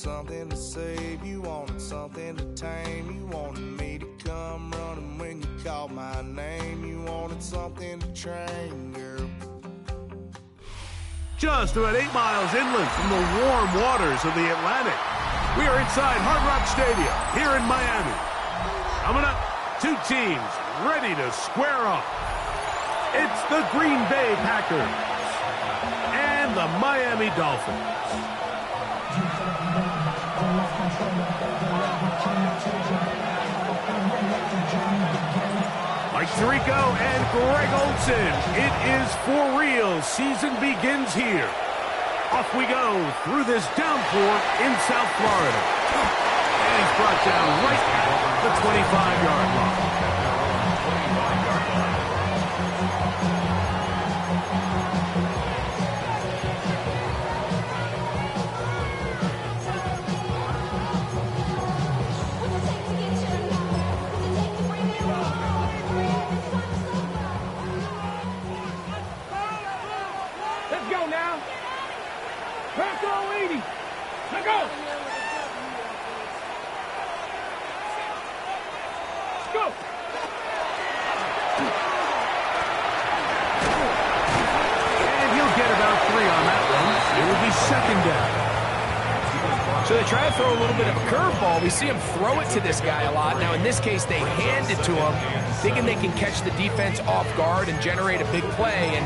something to save, you wanted something to tame, you wanted me to come running when you called my name, you wanted something to train, girl. Just about 8 miles inland from the warm waters of the Atlantic, we are inside Hard Rock Stadium here in Miami. Coming up, two teams ready to square off. It's the Green Bay Packers and the Miami Dolphins. Mike Tirico and Greg Olsen. It is for real. Season begins here. Off we go through this downpour in South Florida. And he's brought down right at the 25-yard line. So they try to throw a little bit of a curveball. We see him throw it to this guy a lot. Now, in this case, they hand it to him, thinking they can catch the defense off guard and generate a big play. And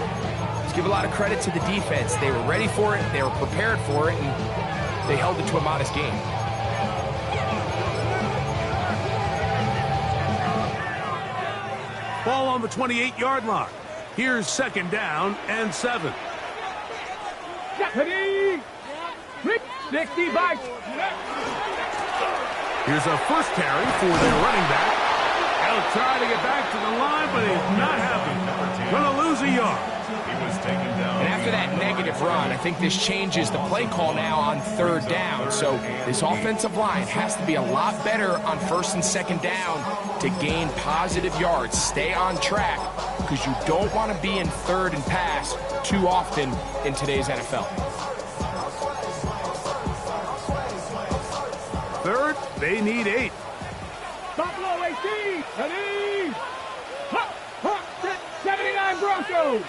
let's give a lot of credit to the defense. They were ready for it, they were prepared for it, and they held it to a modest game. Ball on the 28-yard line. Here's 2nd down and 7. Ready? 60 bites. Here's a first carry for their running back. He'll try to get back to the line, but he's not happy. Gonna lose a yard. He was taken down. And after that negative run, I think this changes the play call now on 3rd down. So this offensive line has to be a lot better on 1st and 2nd down to gain positive yards. Stay on track, because you don't want to be in 3rd and pass too often in today's NFL. 3rd, they need 8. Buffalo 18. Ready? 79 Broncos.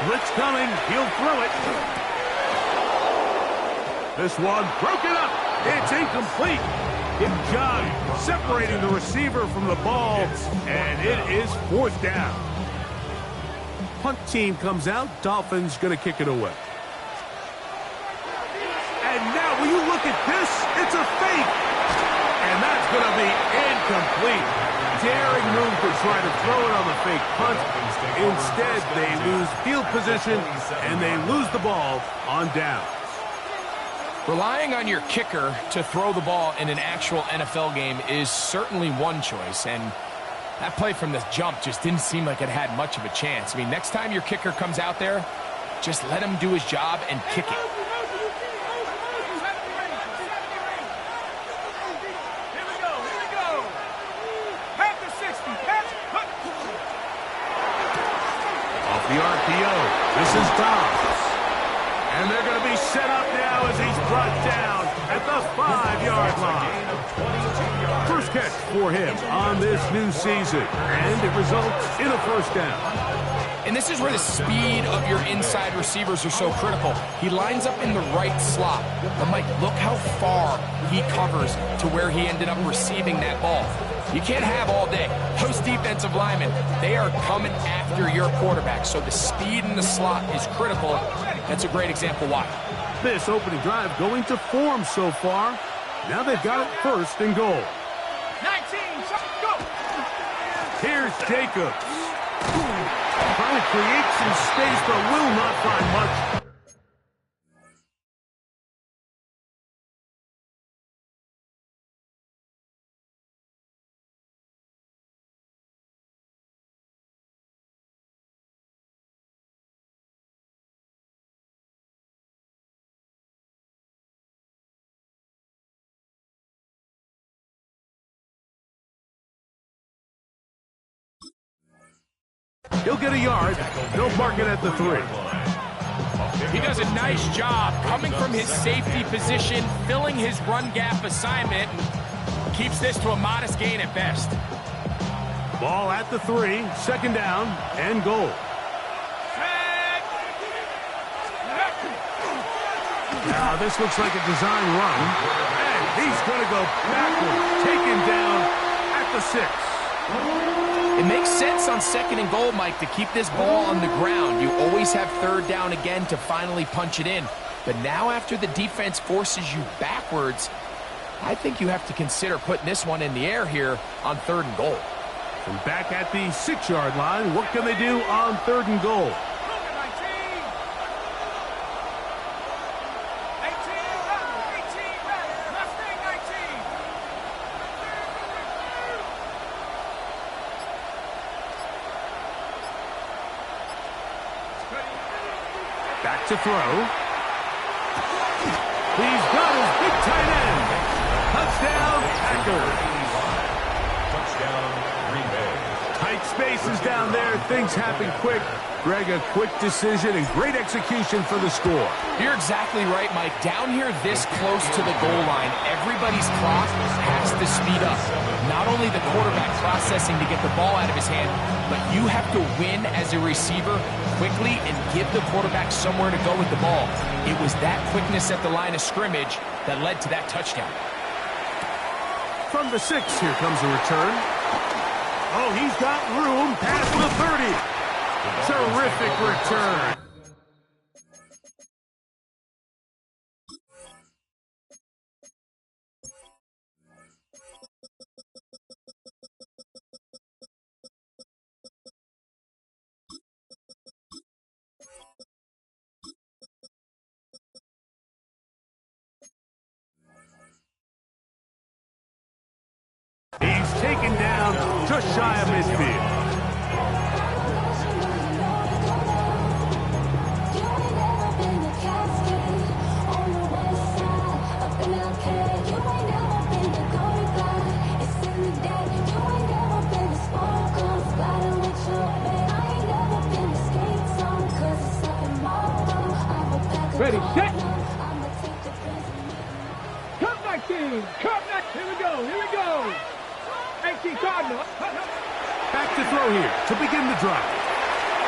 Blitz coming. He'll throw it. This one broken up. It's incomplete. Good job separating the receiver from the ball, and it is 4th down. Punt team comes out. Dolphins going to kick it away. And now, will you look at this? It's a fake. And that's going to be incomplete. Daring move to try to throw it on the fake punt. Instead, they lose field position, and they lose the ball on down. Relying on your kicker to throw the ball in an actual NFL game is certainly one choice, and that play from the jump just didn't seem like it had much of a chance. I mean, next time your kicker comes out there, just let him do his job and kick it. The RPO. This is Dobbs. And they're going to be set up now as he's brought down at the 5-yard line. First catch for him on this new season. And it results in a 1st down. And this is where the speed of your inside receivers are so critical. He lines up in the right slot. But, Mike, look how far he covers to where he ended up receiving that ball. You can't have all day. Those defensive linemen, they are coming after your quarterback. So the speed in the slot is critical. That's a great example why. This opening drive going to form so far. Now they've got it 1st and goal. 19, go! Here's Jacobs. Trying to create some space, but will not find much. He'll get a yard. They'll mark it at the 3. He does a nice job coming from his safety position, filling his run gap assignment, and keeps this to a modest gain at best. Ball at the 3, second down, and goal. Now this looks like a design run, and he's going to go backwards, taken down at the 6. It makes sense on second and goal, Mike, to keep this ball on the ground. You always have third down again to finally punch it in. But now after the defense forces you backwards, I think you have to consider putting this one in the air here on third and goal. From back at the 6-yard line, what can they do on third and goal? Back to throw. He's got his big tight end. Touchdown, Packers. Touchdown, Green Bay. Tight spaces down there. Things happen quick. Greg, a quick decision and great execution for the score. You're exactly right, Mike. Down here this close to the goal line, everybody's clock has to speed up. Not only the quarterback processing to get the ball out of his hand, but you have to win as a receiver quickly and give the quarterback somewhere to go with the ball. It was that quickness at the line of scrimmage that led to that touchdown. From the 6, here comes a return. Oh, he's got room past the 30. Terrific return. He's taken down just shy of midfield. Ready, set. Come 19. Come 19. Here we go. Here we go. 18 Cardinal. Back to throw here to begin the drive.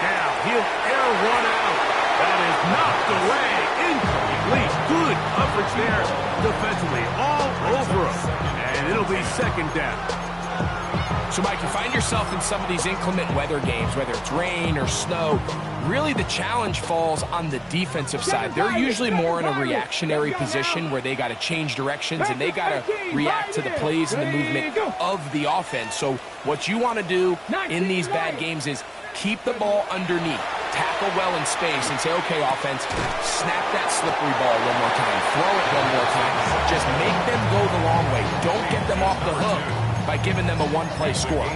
Now he'll air one out. That is knocked away. Incomplete. Good coverage there defensively. All over him. And it'll be second down. So, Mike, you find yourself in some of these inclement weather games, whether it's rain or snow. Really, the challenge falls on the defensive side. They're usually more in a reactionary position where they got to change directions and they got to react to the plays and the movement of the offense. So what you want to do in these bad games is keep the ball underneath, tackle well in space, and say, okay, offense, snap that slippery ball one more time, throw it one more time. Just make them go the long way. Don't get them off the hook by giving them a one-play score.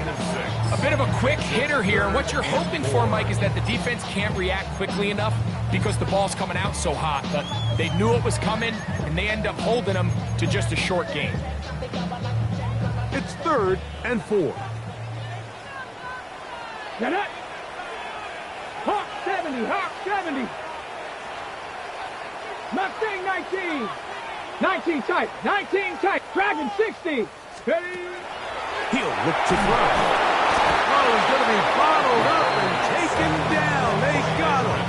A bit of a quick hitter here, and what you're hoping for, Mike, is that the defense can't react quickly enough because the ball's coming out so hot, but they knew it was coming, and they end up holding them to just a short gain. It's 3rd and 4. Get it. Hawk 70, Hawk 70. Mustang 19. 19 tight, 19 tight. Dragon 60. Ready. He'll look to throw. Oh, he's going to be bottled up and taken down. They got him.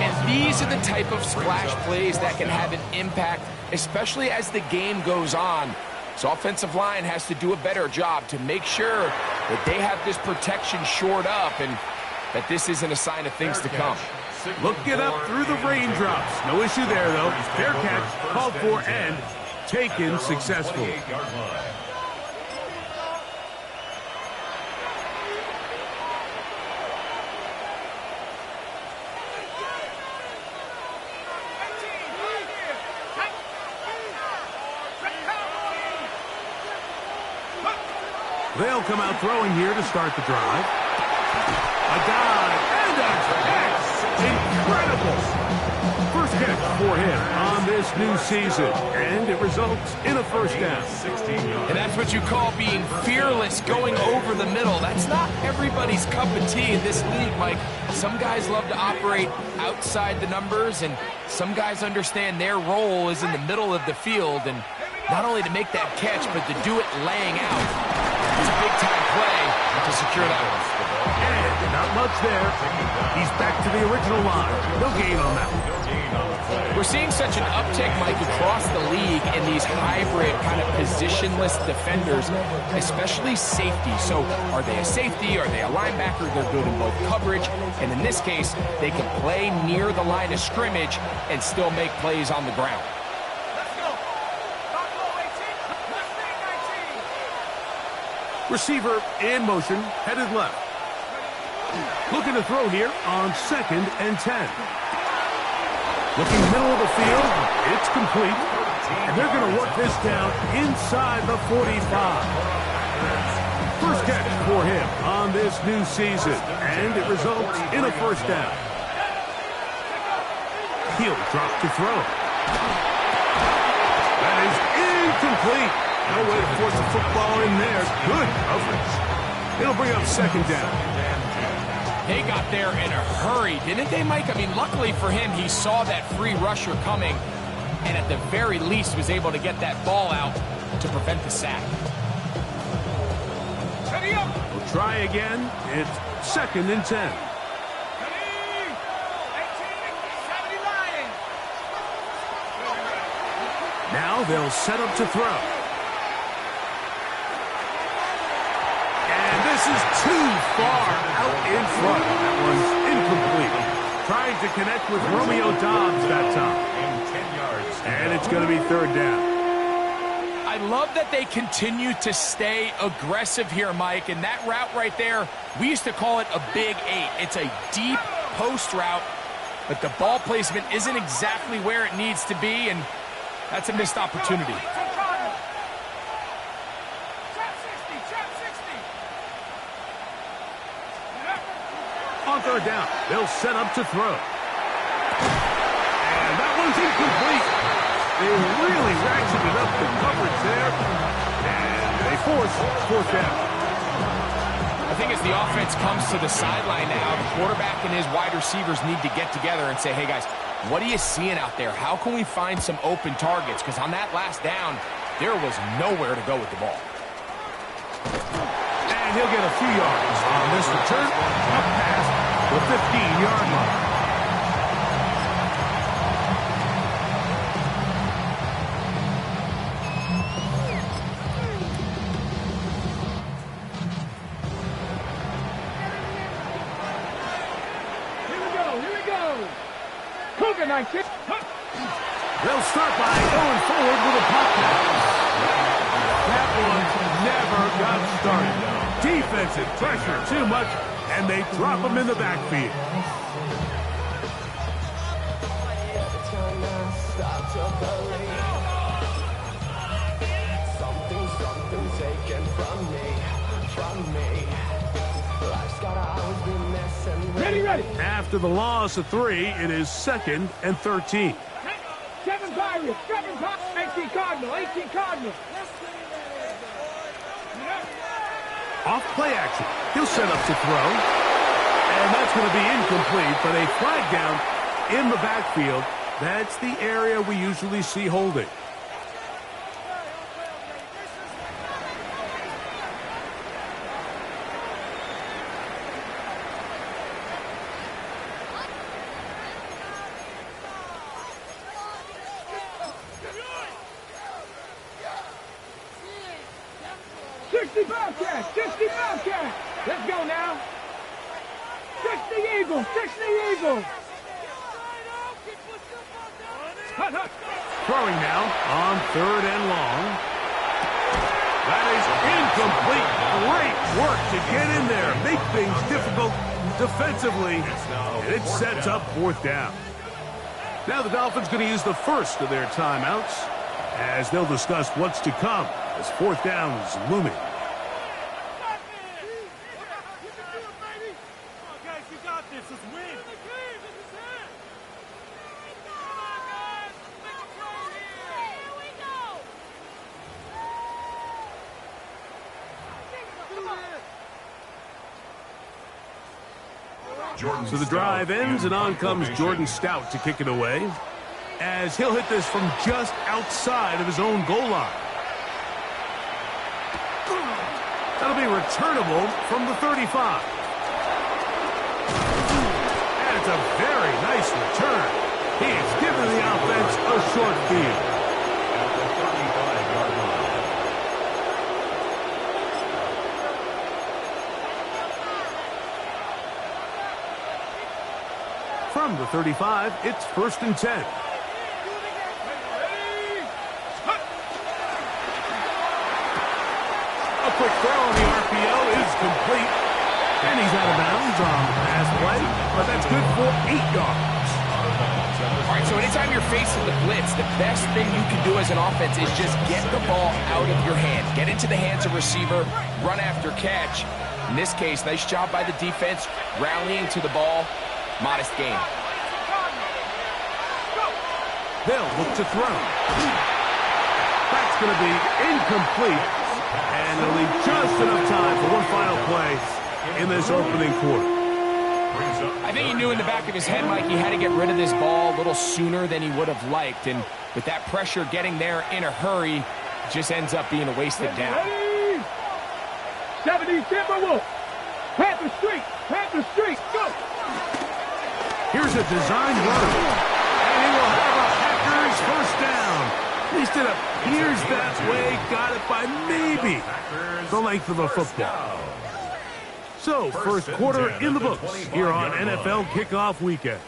And these are the type of splash plays that can have an impact, especially as the game goes on. So offensive line has to do a better job to make sure that they have this protection shored up and that this isn't a sign of things to come. Look it up through the raindrops. No issue there, though. Fair catch, called for, and taken successfully. They'll come out throwing here to start the drive. A dive and a catch. Incredible. First catch for him on this this new season, and it results in a first down. And that's what you call being fearless, going over the middle. That's not everybody's cup of tea in this league, Mike. Some guys love to operate outside the numbers, and some guys understand their role is in the middle of the field, and not only to make that catch, but to do it laying out. It's a big-time play to secure that one. And not much there. He's back to the original line. No gain on that one. We're seeing such an uptick, Mike, across the league in these hybrid kind of positionless defenders, especially safety. So are they a safety? Are they a linebacker? They're good in both coverage. And in this case, they can play near the line of scrimmage and still make plays on the ground. Receiver in motion, headed left. Looking to throw here on 2nd and 10. Looking middle of the field, it's complete. And they're going to work this down inside the 45. First catch for him on this new season, and it results in a first down. He'll drop to throw. That is incomplete. No way to force the football in there. Good coverage. It'll bring up 2nd down. They got there in a hurry, didn't they, Mike? I mean, luckily for him, he saw that free rusher coming, and at the very least was able to get that ball out to prevent the sack. We'll try again. It's 2nd and 10. Now they'll set up to throw. This is too far out in front. That one's incomplete. Trying to connect with Romeo Dobbs that time. And it's going to be 3rd down. I love that they continue to stay aggressive here, Mike. And that route right there, we used to call it a big 8. It's a deep post route, but the ball placement isn't exactly where it needs to be, and that's a missed opportunity. On 3rd down, they'll set up to throw. And that one's incomplete. They really ratcheted up the coverage there. And they force 4th down. I think as the offense comes to the sideline now, the quarterback and his wide receivers need to get together and say, hey, guys, what are you seeing out there? How can we find some open targets? Because on that last down, there was nowhere to go with the ball. And he'll get a few yards on this return, up past the 15-yard line. Here we go. Cougar 19. They'll start by going forward with a pop pass. That one never got started. Defensive pressure too much, and they drop him in the backfield. Ready. After the loss of 3, it is 2nd and 13. 7 Pirates. 18 Cardinal. Off play action. He'll set up to throw. And that's going to be incomplete, but a flag down in the backfield. That's the area we usually see holding. Let's go now. 60 Eagles. Throwing now on 3rd and long. That is incomplete. Great work to get in there. Make things difficult defensively. And it sets up 4th down. Now the Dolphins going to use the first of their timeouts as they'll discuss what's to come as 4th down is looming. So the drive ends, and on comes Jordan Stout to kick it away, as he'll hit this from just outside of his own goal line. That'll be returnable from the 35. And it's a very nice return. He has given the offense a short field. At the 35-yard line. From the 35, it's 1st and 10. A quick throw on the RPO is complete. And he's out of bounds on the pass play, but that's good for 8 yards. All right, so anytime you're facing the blitz, the best thing you can do as an offense is just get the ball out of your hand. Get into the hands of receiver, run after catch. In this case, nice job by the defense, rallying to the ball. Modest gain. They'll look to throw. That's going to be incomplete. And they'll leave just enough time for one final play in this opening quarter. I think he knew in the back of his head, Mike, he had to get rid of this ball a little sooner than he would have liked. And with that pressure getting there in a hurry, just ends up being a wasted down. 70 Timberwolves. Panther Street. Panther Street. Go. Here's a design run. And he will have a Packers first down. At least it appears that way. Got it by maybe the length of a football. So, first quarter in the books here on NFL Kickoff Weekend.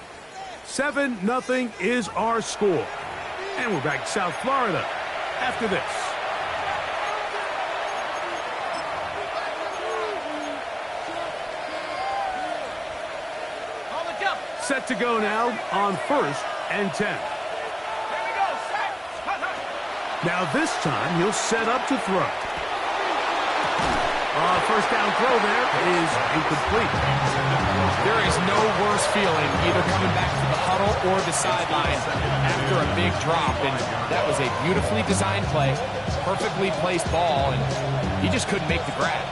7-0 is our score. And we're back to South Florida after this. Set to go now on 1st and 10. Now this time he'll set up to throw. First down throw there is incomplete. There is no worse feeling either coming back to the huddle or the sideline after a big drop. And that was a beautifully designed play, perfectly placed ball, and he just couldn't make the grab.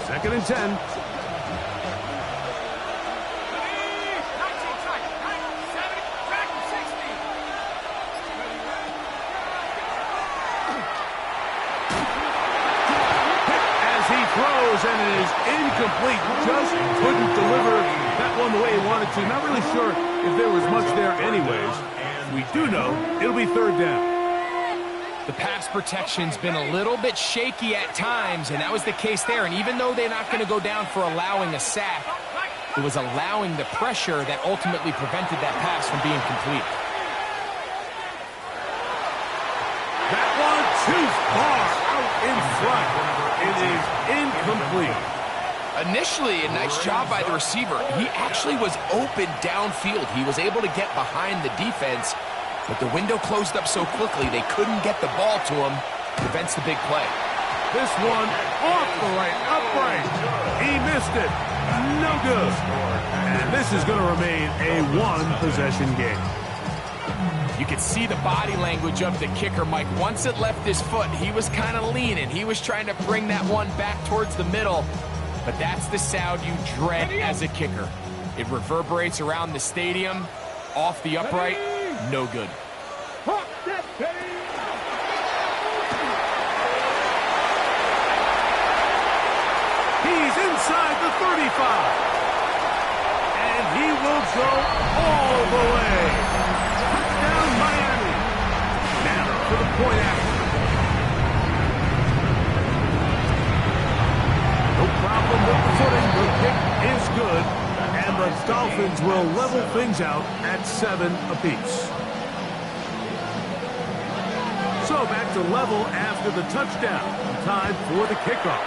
Second and 10. Throws, and it is incomplete. Just couldn't deliver that one the way he wanted to. Not really sure if there was much there anyways. We do know it'll be 3rd down. The pass protection's been a little bit shaky at times, and that was the case there. And even though they're not going to go down for allowing a sack, it was allowing the pressure that ultimately prevented that pass from being complete. That one too far out in front. It is incomplete. Initially, a nice job by the receiver. He actually was open downfield. He was able to get behind the defense, but the window closed up so quickly they couldn't get the ball to him. Prevents the big play. This one off the right upright. He missed it. No good. And this is going to remain a one-possession game. You could see the body language of the kicker, Mike. Once it left his foot, he was kind of leaning. He was trying to bring that one back towards the middle. But that's the sound you dread as a kicker. It reverberates around the stadium, off the upright, no good. He's inside the 35. And he will go all the way. Touchdown, Miami. Now for the point after. No problem with the footing. The kick is good. And the Dolphins will level things out at 7 apiece. So back to level after the touchdown. Time for the kickoff.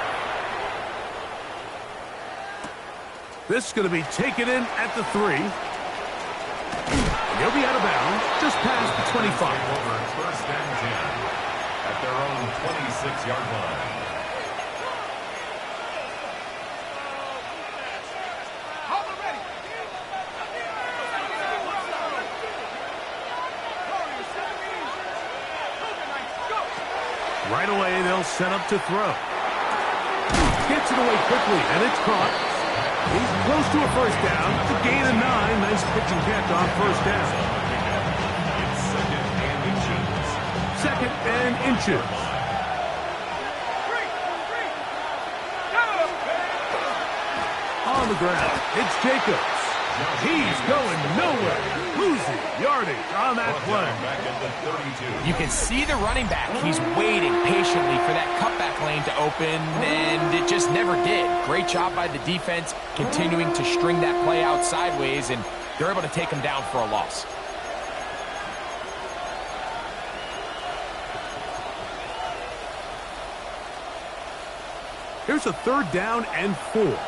This is going to be taken in at the 3. He'll be out of bounds just past the 25. Over 1st and 10 at their own 26-yard line. Right away, they'll set up to throw. Gets it away quickly, and it's caught. He's close to a first down. It's a gain of 9. Nice pitch and catch on first down. It's second and inches. 2nd and inches. On the ground, it's Jacobs. He's going nowhere. Losing yardage on that play. Back at the 32. You can see the running back. He's waiting patiently for that cutback lane to open, and it just never did. Great job by the defense continuing to string that play out sideways, and they're able to take him down for a loss. Here's a 3rd down and 4.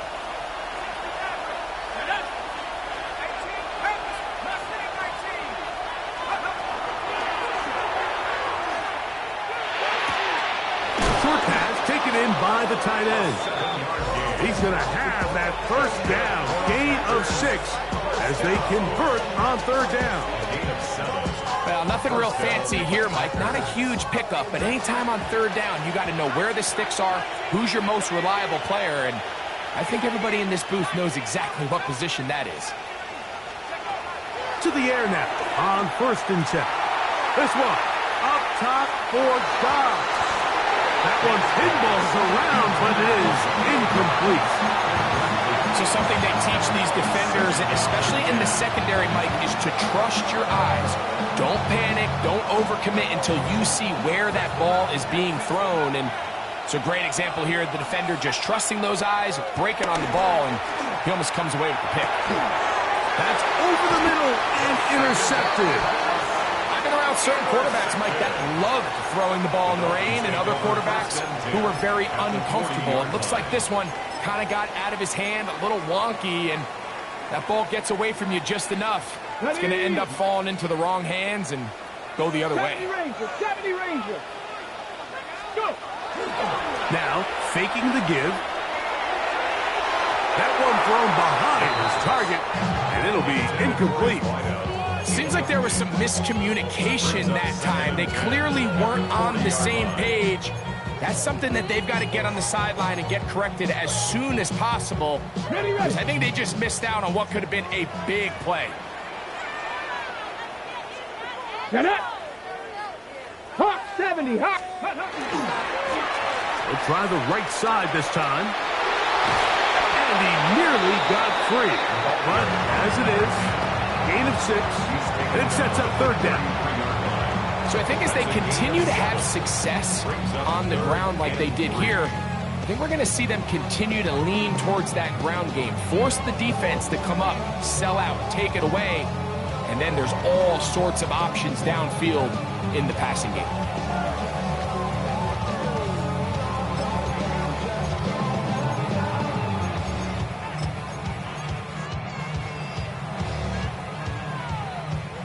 In by the tight end. He's going to have that first down. Gain of 6 as they convert on 3rd down. Well, nothing real fancy here, Mike. Not a huge pickup, but anytime on 3rd down, you got to know where the sticks are, who's your most reliable player, and I think everybody in this booth knows exactly what position that is. To the air now on 1st and 10. This one up top for Dobbs. That one pinballs around, but it is incomplete. So something they teach these defenders, especially in the secondary, Mike, is to trust your eyes. Don't panic, don't overcommit until you see where that ball is being thrown. And it's a great example here. The defender just trusting those eyes, breaking on the ball, and he almost comes away with the pick. That's over the middle and intercepted. Around certain quarterbacks, Mike, that loved throwing the ball in the rain, and other quarterbacks who were very uncomfortable. It looks like this one kind of got out of his hand, a little wonky, and that ball gets away from you just enough. It's going to end up falling into the wrong hands and go the other way. 70 Ranger. Go. Now, faking the give. That one thrown behind his target, and it'll be incomplete. Seems like there was some miscommunication that time. They clearly weren't on the same page. That's something that they've got to get on the sideline and get corrected as soon as possible. I think they just missed out on what could have been a big play. Hawk 70. Hawk. We'll try the right side this time. And he nearly got free. But as it is, gain of 6, and it sets up 3rd down. So I think as they continue to have success on the ground like they did here, I think we're going to see them continue to lean towards that ground game. Force the defense to come up, sell out, take it away, and then there's all sorts of options downfield in the passing game.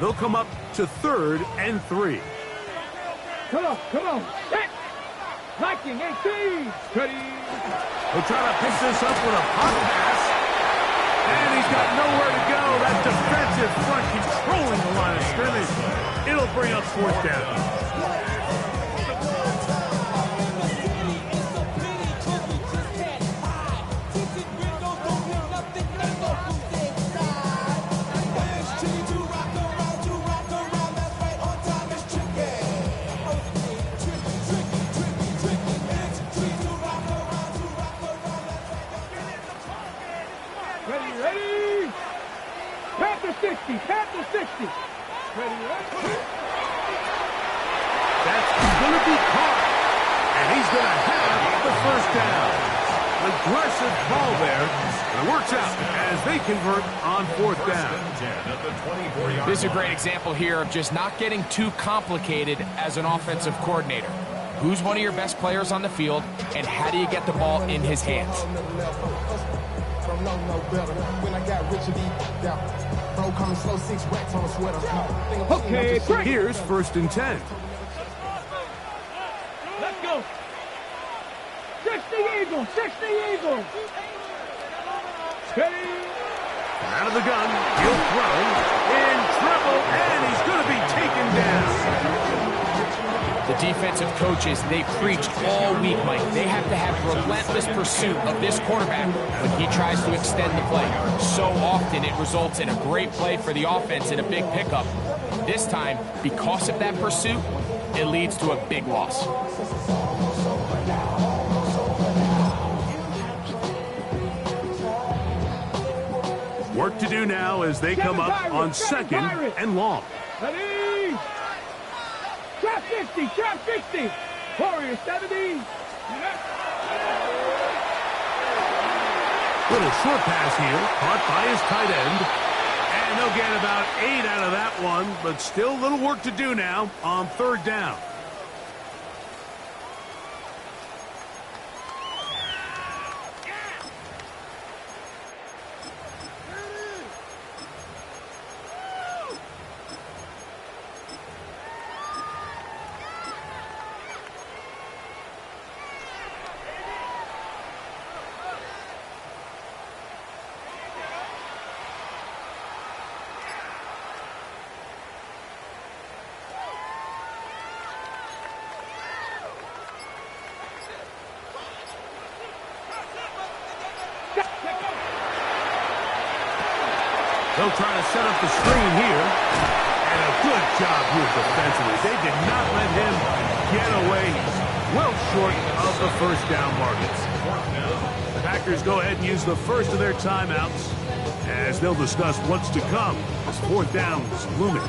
They'll come up to 3rd and 3. Come on. Set. Viking 18. Ready. He'll try to pick this up with a pop pass. And he's got nowhere to go. That defensive front controlling the line of scrimmage. It'll bring up 4th down. Ready. Panther 60. Panther 60. Ready. That's going to be caught. And he's going to have the first down. Aggressive ball there. And it works out as they convert on 4th down. This is a great example here of just not getting too complicated as an offensive coordinator. Who's one of your best players on the field, and how do you get the ball in his hands? Okay, break. Here's 1st and 10. Let's go. 60 Eagles. 60 Eagles. Ready. Out of the gun, he'll throw in trouble, and he's going to be taken down. The Defensive coaches, they preach all week, Mike. They have to have relentless pursuit of this quarterback when he tries to extend the play. So often it results in a great play for the offense and a big pickup. This time, because of that pursuit, it leads to a big loss. Work to do now as they come up on second and long. Ready? Trap 50, trap 50. Warrior 70. Little short pass here, caught by his tight end. And they'll get about 8 out of that one, but still a little work to do now on third down. They'll try to set up the screen here. And a good job here defensively. They did not let him get away. Well short of the first down markets. The Packers go ahead and use the first of their timeouts as they'll discuss what's to come as fourth down's looming.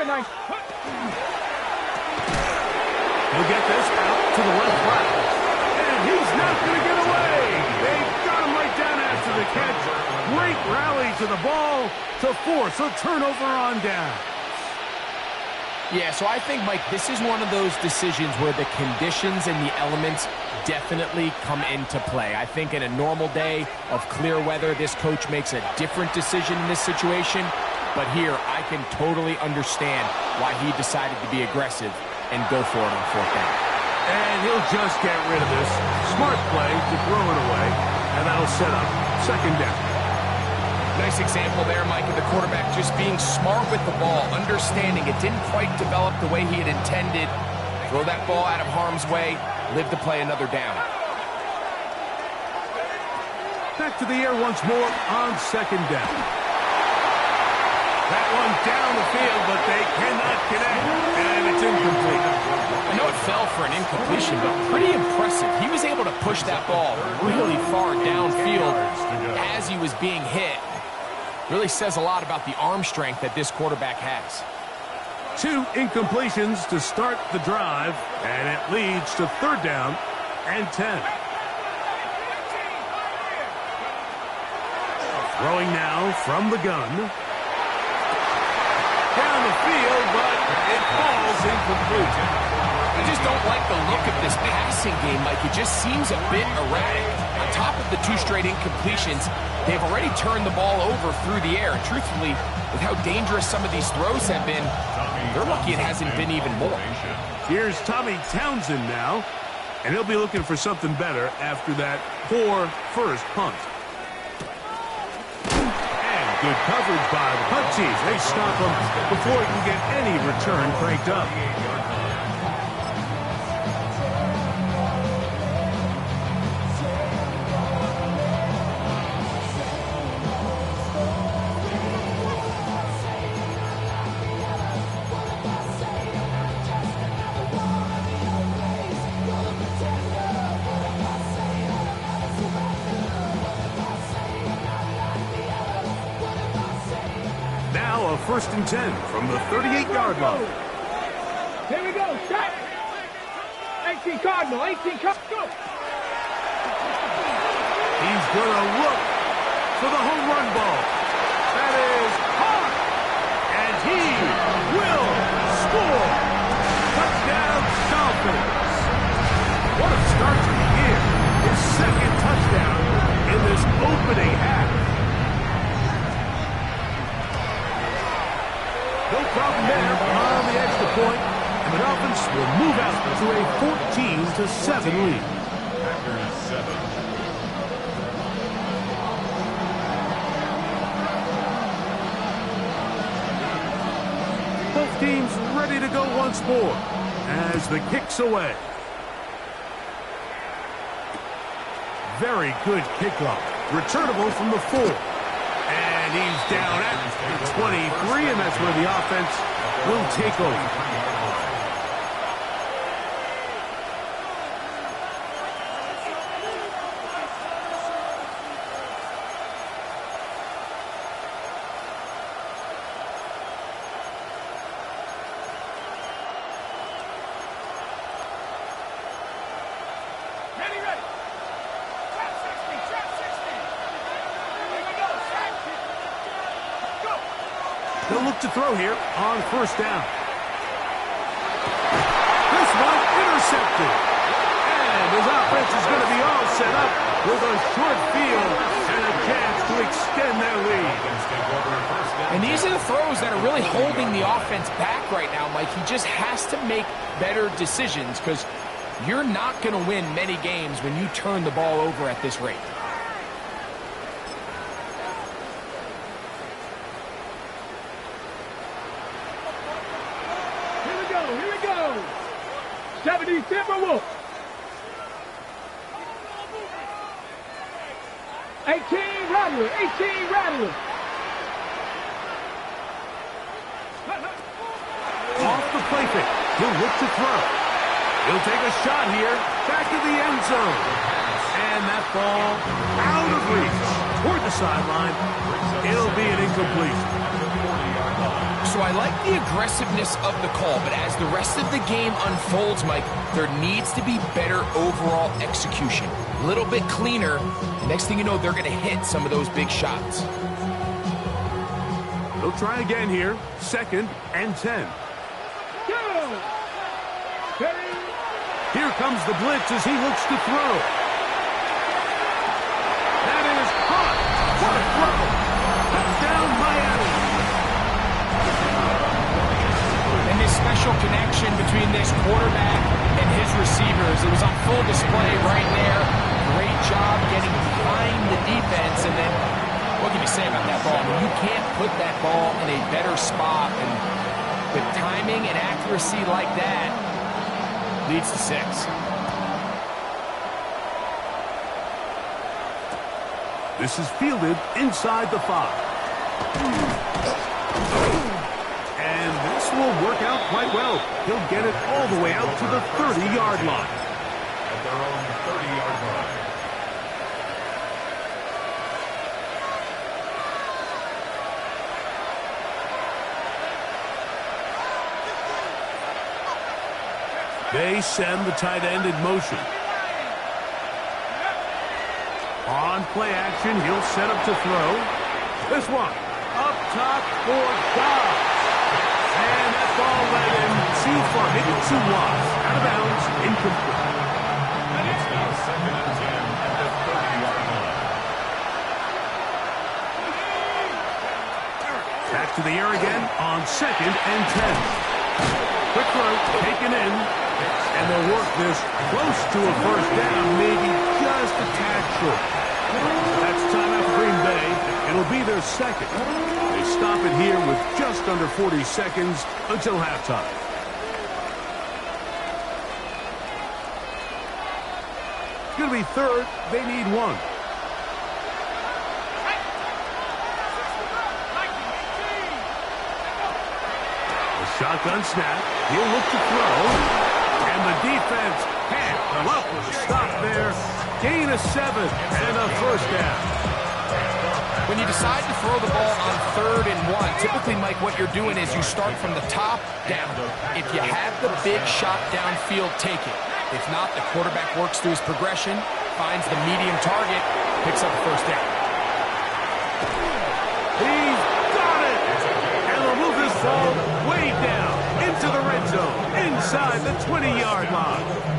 Nice. He'll get this out to the left flat. And he's not going to get away. They got him right down after the catch. Great rally to the ball to force a turnover on down. Yeah, so I think, Mike, this is one of those decisions where the conditions and the elements definitely come into play. I think in a normal day of clear weather, this coach makes a different decision in this situation. But here, I can totally understand why he decided to be aggressive and go for it on fourth down. And he'll just get rid of this. Smart play to throw it away, and that'll set up second down. Nice example there, Mike, of the quarterback just being smart with the ball, understanding it didn't quite develop the way he had intended. Throw that ball out of harm's way, live to play another down. Back to the air once more on second down. That one down the field, but they cannot connect, and it's incomplete. I know it fell for an incompletion, but pretty impressive. He was able to push that ball really far downfield as he was being hit. Really says a lot about the arm strength that this quarterback has. 2 incompletions to start the drive, and it leads to third down and 10. Throwing now from the gun. Down the field, but it falls incomplete. I just don't like the look of this passing game, Mike. It just seems a bit erratic. On top of the 2 straight incompletions, they've already turned the ball over through the air. Truthfully, with how dangerous some of these throws have been, they're lucky it hasn't been even more. Here's Tommy Townsend now, and he'll be looking for something better after that poor first punt. Good coverage by the punt team. They stop him before he can get any return cranked up. First and 10 from the 38-yard line. Here we go. Shot. 18 Cardinal. 18 Cardinal. Go. He's going to look for the home run ball. That is hard. And he will score. Touchdown, Dolphins. What a start to the year. His second touchdown in this opening half. No problem there on the extra point, and the Dolphins will move out to a 14-7 lead. Packers 7. Both teams ready to go once more as the kick's away. Very good kickoff. Returnable from the 4. And he's down at the 23, and that's where the offense will take over. They'll look to throw here on first down. This one intercepted. And his offense is going to be all set up with a short field and a chance to extend their lead. And these are the throws that are really holding the offense back right now, Mike. He just has to make better decisions because you're not going to win many games when you turn the ball over at this rate. Here we go. 70 Timberwolves. 18 Rattler. 18 Rattler. Off the play fake. He'll look to throw. He'll take a shot here. Back to the end zone. And that ball out of reach. Toward the sideline. It'll be an incompletion. So I like the aggressiveness of the call, but as the rest of the game unfolds, Mike, there needs to be better overall execution. A little bit cleaner. Next thing you know, they're going to hit some of those big shots. They'll try again here. 2nd and 10. Go. Here comes the blitz as he looks to throw. That is caught. What a throw. Touchdown, Miami. And this special connection between this quarterback and his receivers, it was on full display right there. Great job getting behind the defense. And then, what can you say about that ball? I mean, you can't put that ball in a better spot. And with timing and accuracy like that, leads to 6. This is fielded inside the 5. And this will work out quite well. He'll get it all the way out to the 30-yard line. At their own 30-yard line. They send the tight end in motion. On play action, he'll set up to throw. This one, up top for Dobbs. And that ball led him too far, maybe too wide. Out of bounds, incomplete. And it's now 2nd and 10 at the 30-yard line. Back to the air again on 2nd and 10. Quick throw, taken in. And they'll work this close to a first down, maybe just a tad short. That's timeout for Green Bay. It'll be their 2nd. They stop it here with just under 40 seconds until halftime. It's going to be 3rd. They need 1. A shotgun snap. He'll look to throw. And the defense can't come up with a stop there. Gain of 7 and a first down. When you decide to throw the ball on 3rd and 1, typically, Mike, what you're doing is you start from the top down. If you have the big shot downfield, take it. If not, the quarterback works through his progression, finds the medium target, picks up a first down. He's got it! And they'll move this ball way down into the red zone, inside the 20-yard line.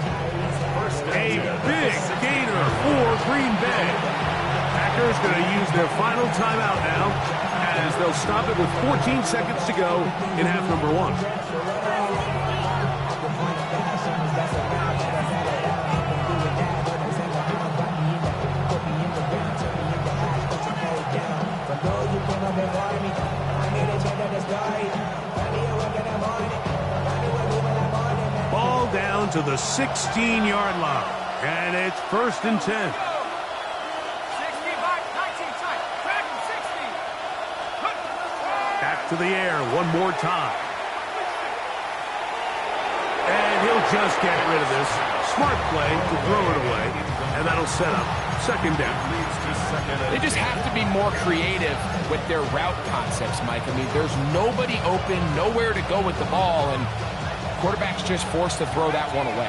A big gainer for Green Bay. Packers going to use their final timeout now as they'll stop it with 14 seconds to go in half number one. Ball down to the 16-yard line, and it's 1st and 10. Back to the air one more time. And he'll just get rid of this. Smart play to throw it away, and that'll set up 2nd down. They just have to be more creative with their route concepts, Mike. I mean, there's nobody open, nowhere to go with the ball, and quarterback's just forced to throw that one away.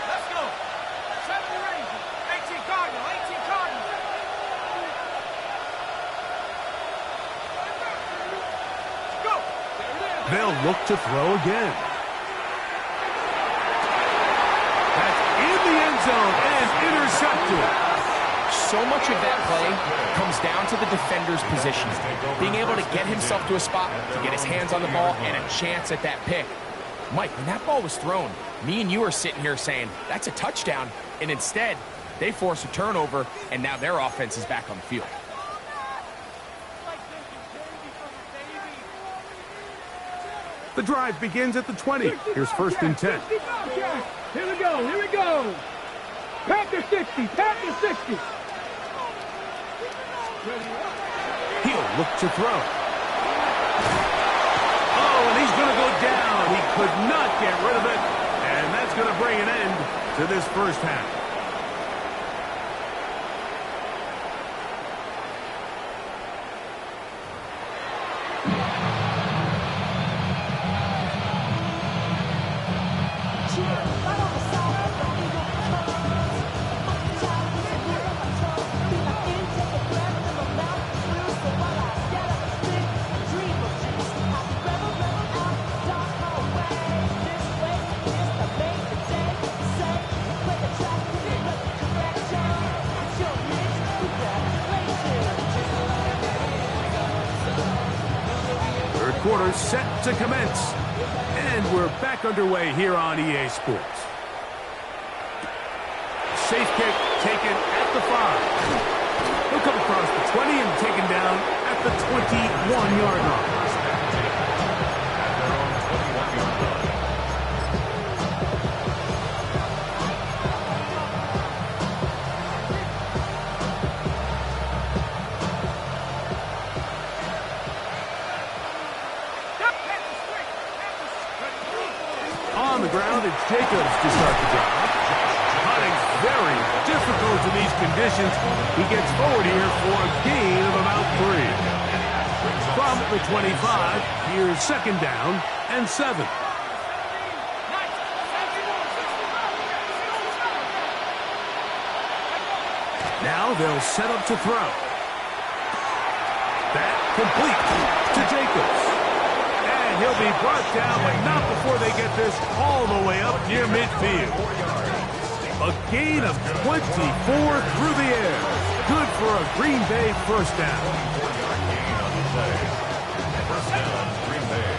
Let's go. 70 Rangers. 18 Cardinal. 18 Cardinal. Go. They'll look to throw again. That's in the end zone and intercepted. So much of that play comes down to the defender's position. Being able to get himself to a spot, to get his hands on the ball, and a chance at that pick. Mike, when that ball was thrown, me and you are sitting here saying, that's a touchdown. And instead, they force a turnover, and now their offense is back on the field. The drive begins at the 20. Here's 1st and 10. Here we go. Here we go. Panther 60. Panther 60. He'll look to throw. Oh, and he's going to go down. He could not get rid of it. And that's going to bring an end to this first half. Quarter set to commence. And we're back underway here on EA Sports. Safe kick taken at the 5. He'll come across the 20 and taken down at the 21-yard line. On the ground, it's Jacobs to start the drive. Hunting's very difficult in these conditions. He gets forward here for a gain of about 3. From the 25, here's 2nd down and 7. Now they'll set up to throw. That complete to Jacobs. And he'll be brought down, but not before they get this all the way up near midfield. A gain of 24 through the air. Good for a Green Bay 1st down. First down, Green Bay.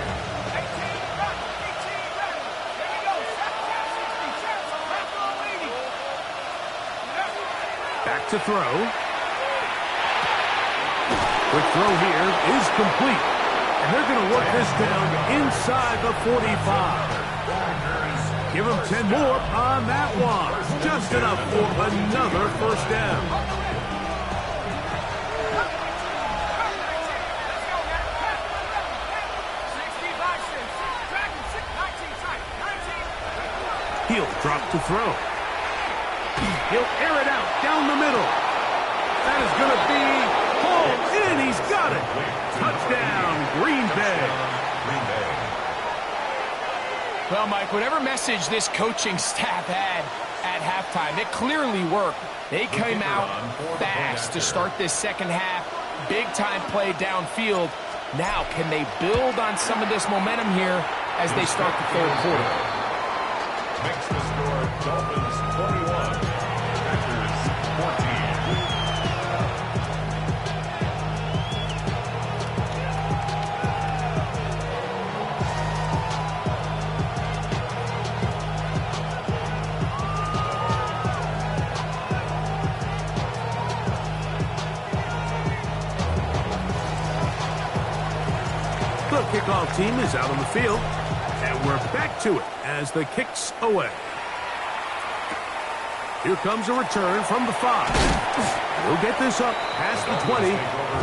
Back to throw. Quick throw here is complete. And they're going to work this down inside the 45. Give them 10 more on that one. Just enough for another 1st down. He'll drop to throw. He'll air it out down the middle. That is going to be pulled in. He's got it. Touchdown, Green Bay. Well, Mike, whatever message this coaching staff had at halftime, it clearly worked. They came out fast to start this 2nd half. Big-time play downfield. Now, can they build on some of this momentum here as they start the 3rd quarter? Makes the score Dolphins 21, Packers 14. kickoff team is out on the field. And we're back to it as the kick's away. Here comes a return from the 5. They'll get this up past the 20.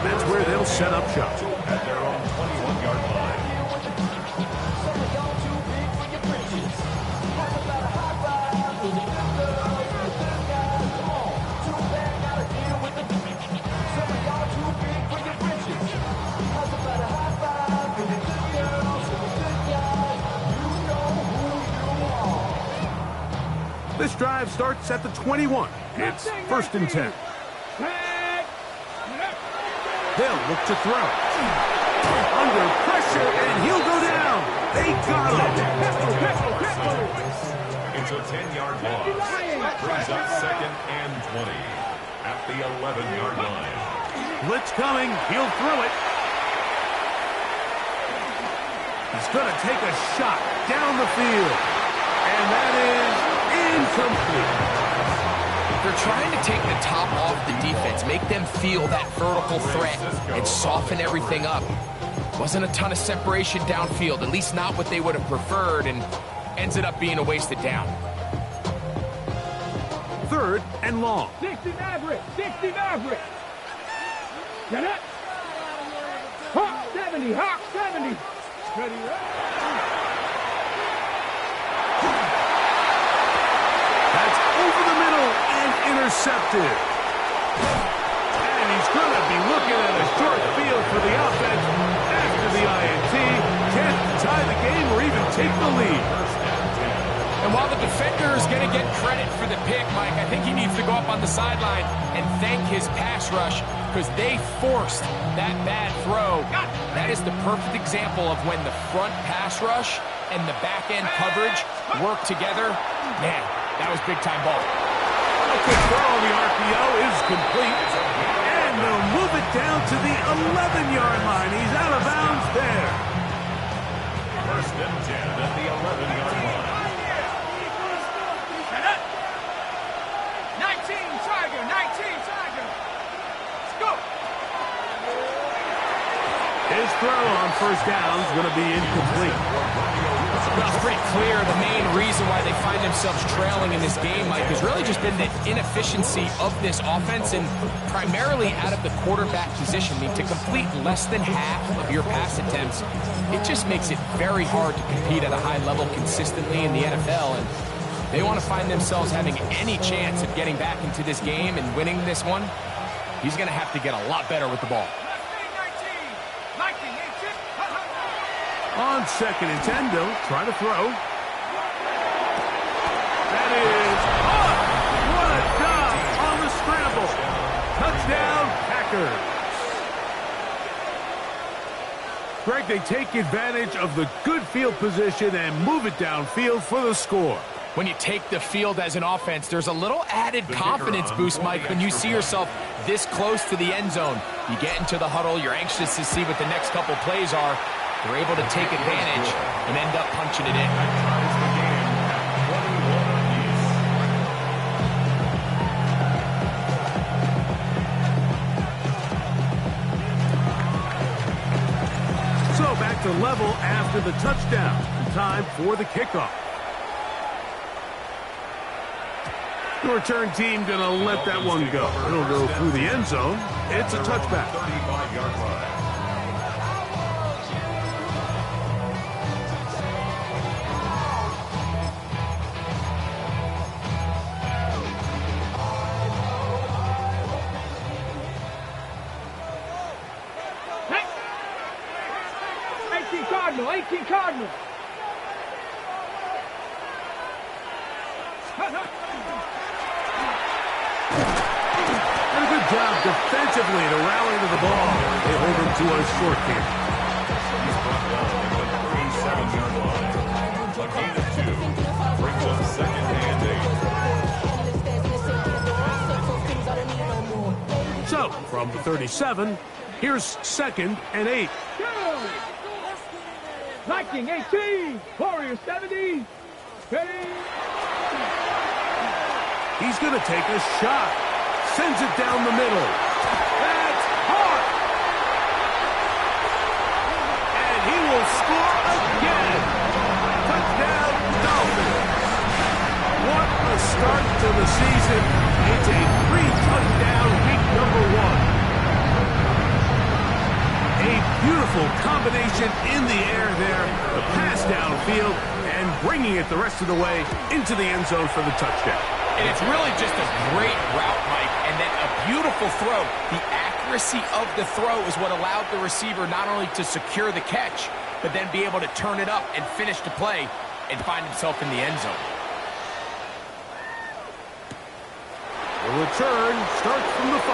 That's where they'll set up shop. At their own 21-yard line. This drive starts at the 21. It's 1st and 10. They'll look to throw. Under pressure, and he'll go down. They got him. It's a 10-yard loss. Brings up 2nd and 20 at the 11-yard line. Blitz coming. He'll throw it. He's going to take a shot down the field. And that is incomplete. They're trying to take the top off the defense, make them feel that vertical threat, and soften everything up. Wasn't a ton of separation downfield, at least not what they would have preferred, and ends it up being a wasted down. 3rd and long. 60 Maverick, 60 Maverick. Get it? Hawk 70, Hawk 70. Ready, right? Over the middle and intercepted. And he's going to be looking at a short field for the offense after the INT. Can't tie the game or even take the lead. And while the defender is going to get credit for the pick, Mike, I think he needs to go up on the sideline and thank his pass rush because they forced that bad throw. That is the perfect example of when the front pass rush and the back end coverage work together. Man, that was big-time ball. A quick throw on the RPO is complete. And they'll move it down to the 11-yard line. He's out of bounds there. 1st and 10 at the 11-yard line. 19 Tiger, 19 Tiger. Let's go. His throw on 1st down is going to be incomplete. Well, it's pretty clear the main reason why they find themselves trailing in this game, Mike, has really just been the inefficiency of this offense and primarily out of the quarterback position. I mean, to complete less than half of your pass attempts, it just makes it very hard to compete at a high level consistently in the NFL. And they want to find themselves having any chance of getting back into this game and winning this one. He's going to have to get a lot better with the ball. On 2nd and 10, they'll try to throw. That is what a job on the scramble. Touchdown, Packers. Greg, they take advantage of the good field position and move it downfield for the score. When you take the field as an offense, there's a little added confidence boost, Mike, when you see yourself this close to the end zone. You get into the huddle, you're anxious to see what the next couple plays are. They're able to take advantage and end up punching it in. So back to level after the touchdown. Time for the kickoff. The return team going to let that one go. It'll go through the end zone. It's a touchback. 35-yard line. Cardinal, 18 Cardinal. And a good job defensively to rally to the ball. They hold him to a short kick. He's brought down at the 37-yard line. A gain of 2 brings up 2nd and 8. So, from the 37, here's 2nd and 8. Viking 18, Warrior 70. Ready? He's going to take a shot. Sends it down the middle. That's hard. And he will combination in the air there, the pass downfield, and bringing it the rest of the way into the end zone for the touchdown. And it's really just a great route, Mike, and then a beautiful throw. The accuracy of the throw is what allowed the receiver not only to secure the catch, but then be able to turn it up and finish the play and find himself in the end zone. The return starts from the 5.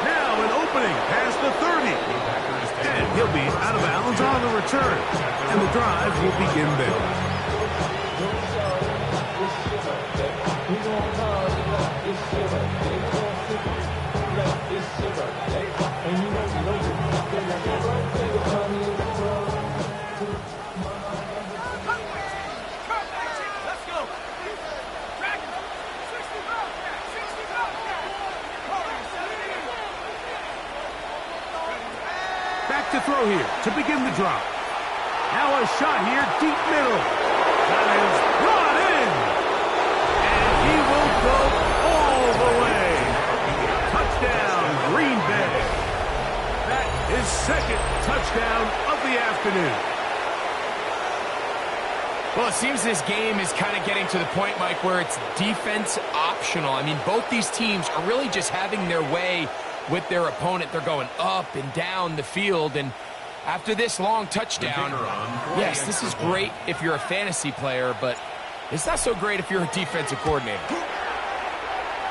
Now an opening past the 30. And he'll be out of bounds on the return. And the drive will begin there. Back to throw here to begin the drop. Now a shot here, deep middle. That is brought in. And he will go all the way. Touchdown, Green Bay. That is second touchdown of the afternoon. Well, it seems this game is kind of getting to the point, Mike, where it's defense optional. I mean, both these teams are really just having their way with their opponent. They're going up and down the field, and after this long touchdown, yes, this is great if you're a fantasy player, but it's not so great if you're a defensive coordinator.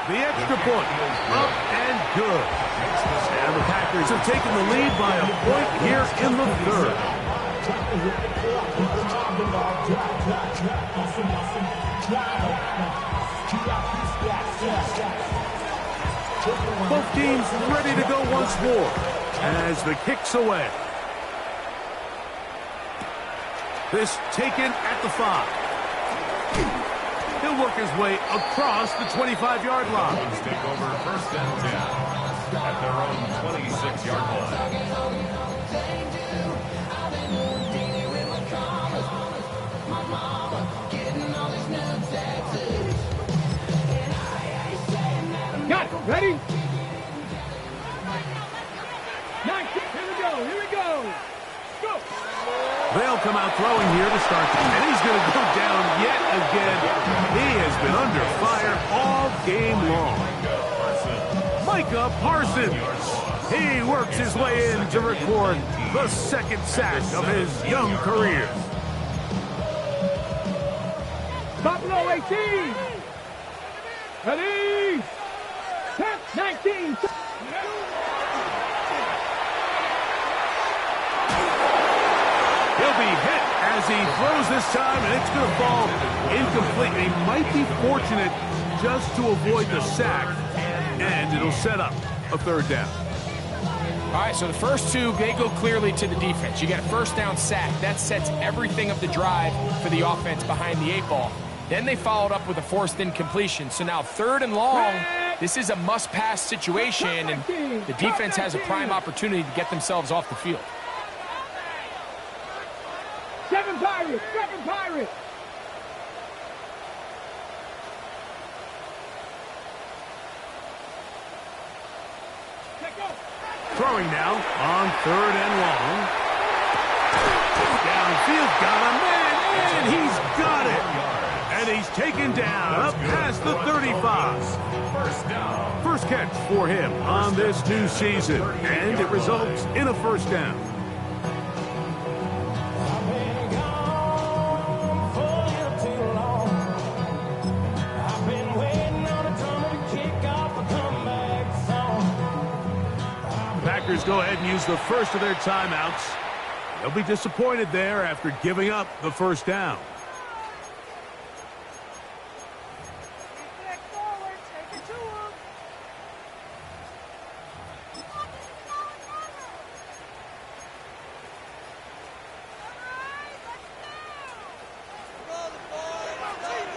The extra point, up and good. And the Packers have taken the lead by a point here in the third. Both teams ready to go once more as the kick's away. This taken at the 5. He'll work his way across the 25-yard line. Let's take over first and 10 at their own 26-yard line. Got it. Ready? 19. Here we go. Here we go. Go. They'll come out throwing here to start, and he's going to go down yet again. He has been under fire all game long. Micah Parsons. He works his way in to record the second sack of his young career. Buffalo 18. Ready? 10, 19. He'll be hit as he throws this time, and it's going to fall incomplete. He might be fortunate just to avoid the sack, and it'll set up a third down. All right, so the first two, they go clearly to the defense. You get a first down sack. That sets everything of the drive for the offense behind the 8 ball. Then they followed up with a forced incompletion. So now 3rd and long, this is a must-pass situation, and the defense has a prime opportunity to get themselves off the field. 7 Pirates. 7 Pirates. Throwing now on 3rd and long. Downfield, got a man, and he's got it. And he's taken down up past the 35. First down. First catch for him on this new season, and it results in a first down. Packers go ahead and use the first of their timeouts. They'll be disappointed there after giving up the first down.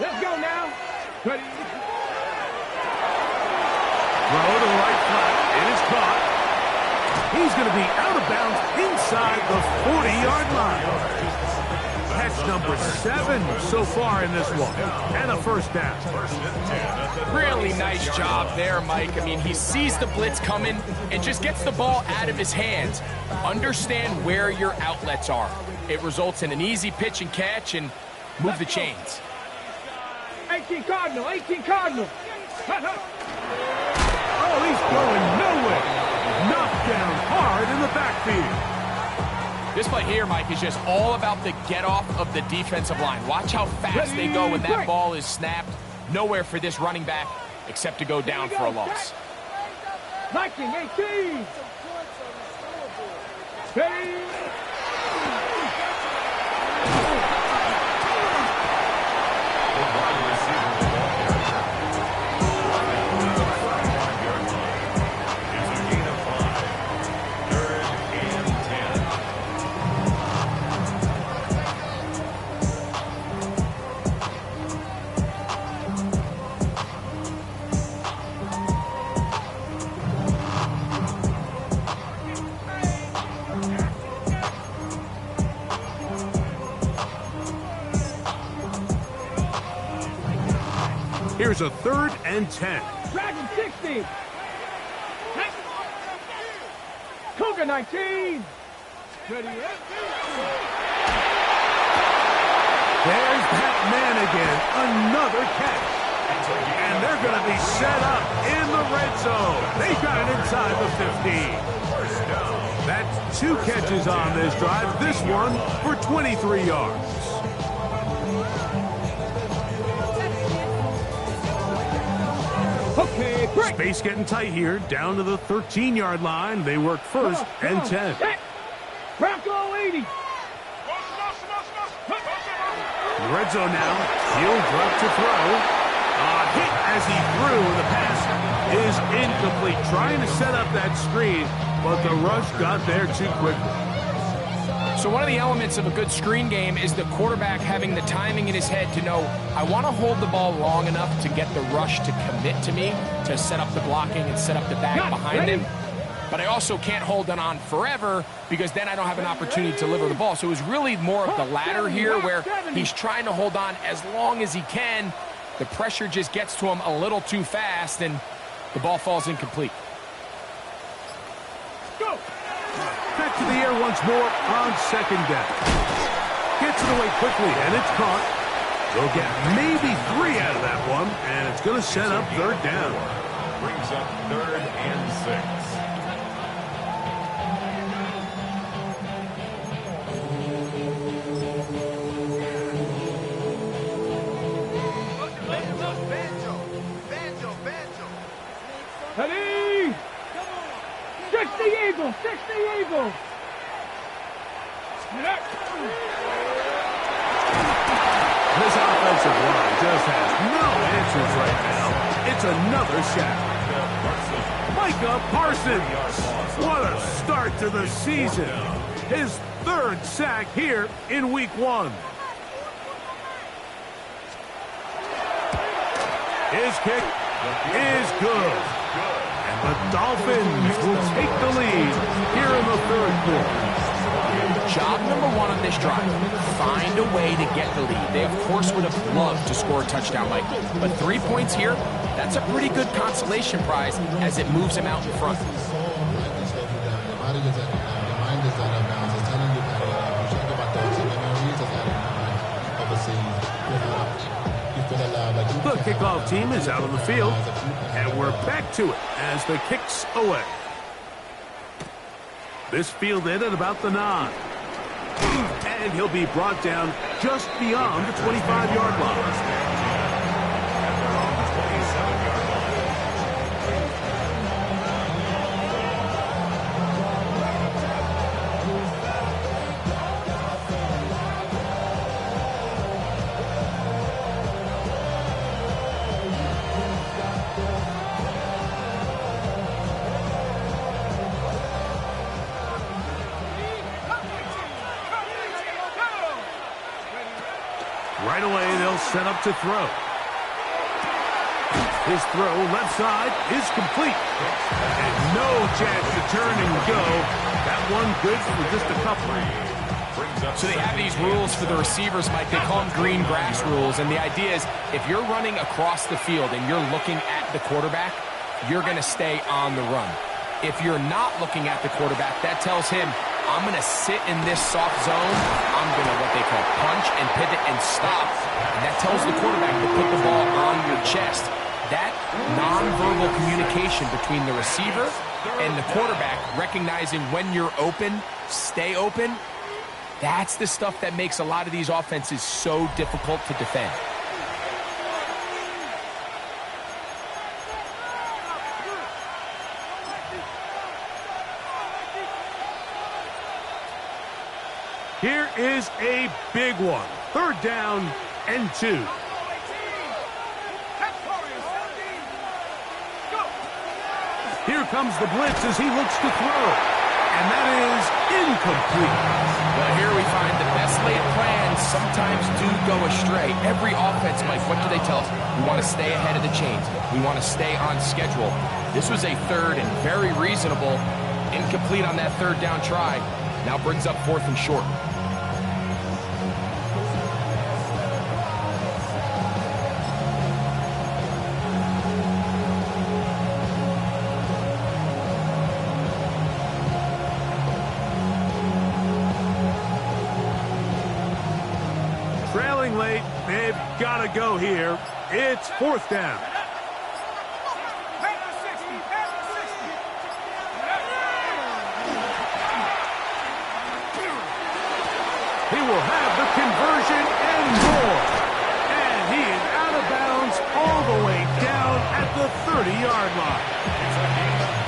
Let's go now. Ready? Throw to the right flat. It is caught. He's going to be out of bounds inside the 40-yard line. Catch number 7 so far in this one, and a first down. Really nice job there, Mike. I mean, he sees the blitz coming and just gets the ball out of his hands. Understand where your outlets are. It results in an easy pitch and catch and move the chains. 18 Cardinal, 18 Cardinal. Oh, he's going nowhere. Knocked down hard in the backfield. This play here, Mike, is just all about the get-off of the defensive line. Watch how fast they go when that ball is snapped. Nowhere for this running back except to go down for a loss. 19, 18. Hey. Here's a 3rd and 10. Dragon 60. Cougar 19. There's that man again. Another catch. And they're going to be set up in the red zone. They got it inside the 15. That's 2 catches on this drive. This one for 23 yards. Okay, break. Space getting tight here. Down to the 13-yard line. They work 1st and 10. Bronco 80. Red zone now. He'll drop to throw. Hit as he threw. The pass is incomplete. Trying to set up that screen, but the rush got there too quickly. So one of the elements of a good screen game is the quarterback having the timing in his head to know, I want to hold the ball long enough to get the rush to commit to me, to set up the blocking and set up the back behind him. But I also can't hold it on forever because then I don't have an opportunity to deliver the ball. So it was really more of the latter here where he's trying to hold on as long as he can. The pressure just gets to him a little too fast and the ball falls incomplete. Back to the air once more on 2nd down. Gets it away quickly, and it's caught. They'll get maybe 3 out of that one, and it's going to set up 3rd down. Brings up 3rd and 6. Ready? 60 Eagles, 60 Eagles. This offensive line just has no answers right now. It's another sack. Micah Parsons. What a start to the season. His 3rd sack here in week 1. His kick is good. And the Dolphins will take the lead here in the 3rd quarter. Job number 1 on this drive, find a way to get the lead. They, of course, would have loved to score a touchdown, Mike. But 3 points here, that's a pretty good consolation prize as it moves him out in front. The kickoff team is out on the field, and we're back to it as the kick's away. This fielded at about the 9. And he'll be brought down just beyond the 25-yard line. Right away, they'll set up to throw. His throw left side is complete. And no chance to turn and go. That one good for just a couple. So they have these rules for the receivers, Mike. They call them green grass rules. And the idea is if you're running across the field and you're looking at the quarterback, you're going to stay on the run. If you're not looking at the quarterback, that tells him, I'm going to sit in this soft zone. I'm going to what they call punch and pivot and stop. And that tells the quarterback to put the ball on your chest. That nonverbal communication between the receiver and the quarterback, recognizing when you're open, stay open, that's the stuff that makes a lot of these offenses so difficult to defend. Here is a big one. 3rd down and 2. Here comes the blitz as he looks to throw. And that is incomplete. Well, here we find the best laid plans sometimes do go astray. Every offense, Mike, what do they tell us? We want to stay ahead of the chains. We want to stay on schedule. This was a 3rd and very reasonable. Incomplete on that 3rd down try. Now brings up 4th and short. Trailing late, they've got to go here. It's 4th down. He will have the conversion and more. And he is out of bounds all the way down at the 30-yard line.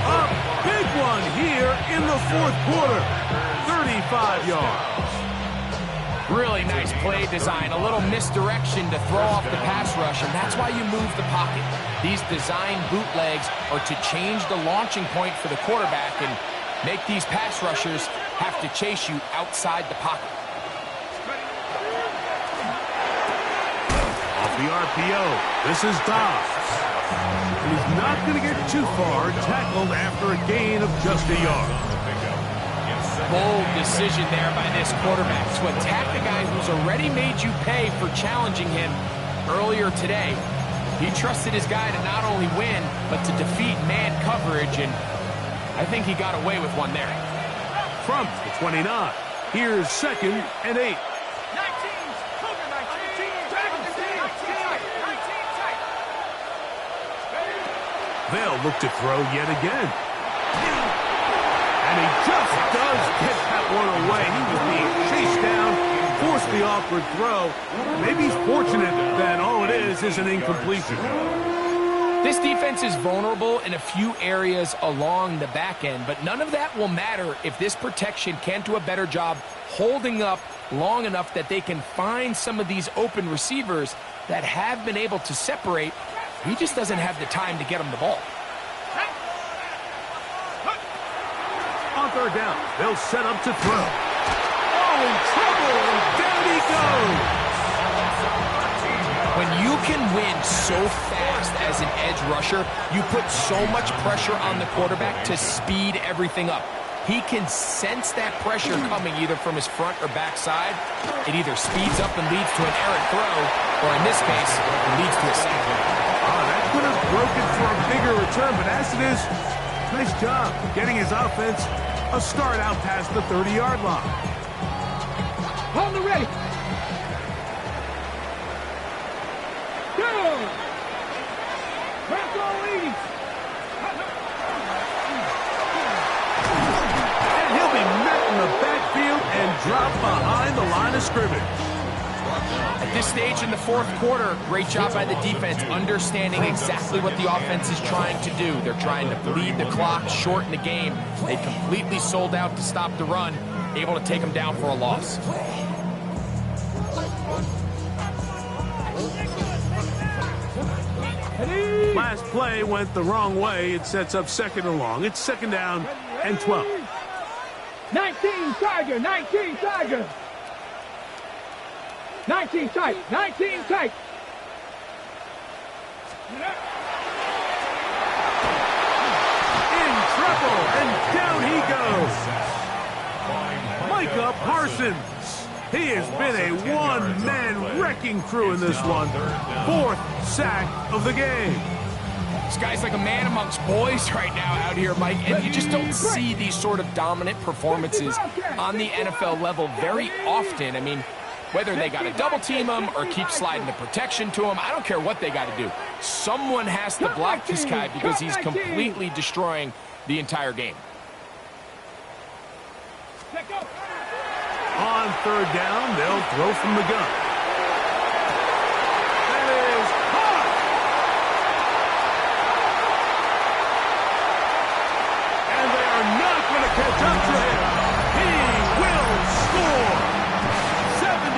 A big one here in the 4th quarter. 35 yards. Really nice play design, a little misdirection to throw off the pass rush, and that's why you move the pocket. These design bootlegs are to change the launching point for the quarterback and make these pass rushers have to chase you outside the pocket. Off the RPO, this is Dobbs. And he's not going to get too far, tackled after a gain of just a yard. Bold decision there by this quarterback to attack the guy who's already made you pay for challenging him earlier today. He trusted his guy to not only win, but to defeat man coverage, and I think he got away with one there. From the 29, here's 2nd and 8. They'll look to throw yet again. And he just does get that one away. He was being chased down, forced the awkward throw. Maybe he's fortunate that all it is an incompletion. This defense is vulnerable in a few areas along the back end, but none of that will matter if this protection can't do a better job holding up long enough that they can find some of these open receivers that have been able to separate. He just doesn't have the time to get them the ball. On 3rd down, they'll set up to throw. Oh, in trouble, and down he goes. When you can win so fast as an edge rusher, you put so much pressure on the quarterback to speed everything up. He can sense that pressure coming either from his front or back side. It either speeds up and leads to an errant throw, or in this case, it leads to a sack. That could have broken for a bigger return, but as it is, nice job getting his offense a start out past the 30-yard line. Hold the ready. Go! Franco leads. And he'll be met in the backfield and dropped behind the line of scrimmage. At this stage in the 4th quarter, great job by the defense, understanding exactly what the offense is trying to do. They're trying to bleed the clock, shorten the game. They completely sold out to stop the run, able to take them down for a loss. Last play went the wrong way. It sets up 2nd and long. It's 2nd down and 12. 19 Tiger, 19 Tiger. 19 tight, 19 tight. In trouble, and down he goes. Micah Parsons He has been a one-man wrecking crew in this one. 4th sack of the game. This guy's like a man amongst boys right now out here, Mike, and you just don't see these sort of dominant performances on the NFL level very often. I mean, whether they got to double team him or keep sliding the protection to him, I don't care what they got to do. Someone has to block this guy because he's completely destroying the entire game. On 3rd down, they'll throw from the gun. That is hot. And they are not going to catch up to him. He will score. 79